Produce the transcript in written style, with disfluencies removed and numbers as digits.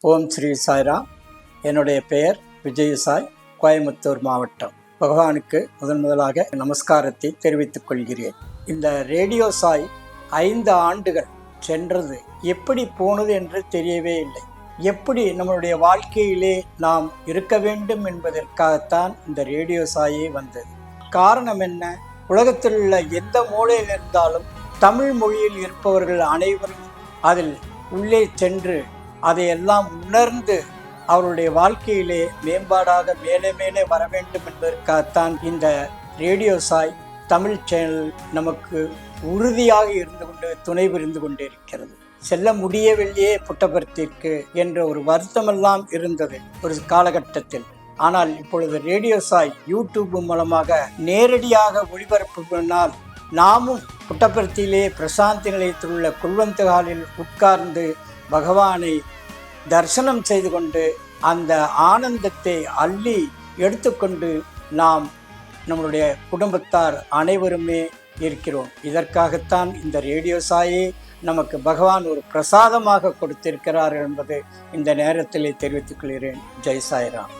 ஓம் ஸ்ரீ சாய்ராம். என்னுடைய பெயர் விஜய் சாய், கோயம்புத்தூர் மாவட்டம். பகவானுக்கு முதலாக நமஸ்காரத்தை தெரிவித்துக் கொள்கிறேன். இந்த ரேடியோ சாய் 5 ஆண்டுகள் சென்றது எப்படி போனது என்று தெரியவே இல்லை. எப்படி நம்மளுடைய வாழ்க்கையிலே நாம் இருக்க வேண்டும் என்பதற்காகத்தான் இந்த ரேடியோ சாயே வந்தது. காரணம் என்ன? உலகத்தில் உள்ள எந்த மூலையில் இருந்தாலும் தமிழ் மொழியில் இருப்பவர்கள் அனைவரும் அதில் உள்ளே சென்று அதையெல்லாம் உணர்ந்து அவருடைய வாழ்க்கையிலே மேம்பாடாக மேலே மேலே வர வேண்டும் என்பதற்காகத்தான் இந்த ரேடியோ சாய் தமிழ் சேனல் நமக்கு உறுதியாக இருந்து கொண்டு துணை புரிந்து கொண்டிருக்கிறது. செல்ல முடியவில்லையே புட்டபர்த்திற்கு என்ற ஒரு வருத்தமெல்லாம் இருந்தது ஒரு காலகட்டத்தில். ஆனால் இப்பொழுது ரேடியோ சாய் யூடியூப் மூலமாக நேரடியாக ஒளிபரப்பினால் நாமும் புட்டபர்த்தியிலே பிரசாந்தி நிலையத்தில் உள்ள குல்வந்த் ஹாலில் உட்கார்ந்து பகவானை தரிசனம் செய்து கொண்டு அந்த ஆனந்தத்தை அள்ளி எடுத்துக்கொண்டு நாம் நம்மளுடைய குடும்பத்தார் அனைவருமே இருக்கிறோம். இதற்காகத்தான் இந்த ரேடியோ சாயை நமக்கு பகவான் ஒரு பிரசாதமாக கொடுத்திருக்கிறார் என்பது இந்த நேரத்தில் தெரிவித்துக் கொள்கிறேன். ஜெய் சாய்ராம்.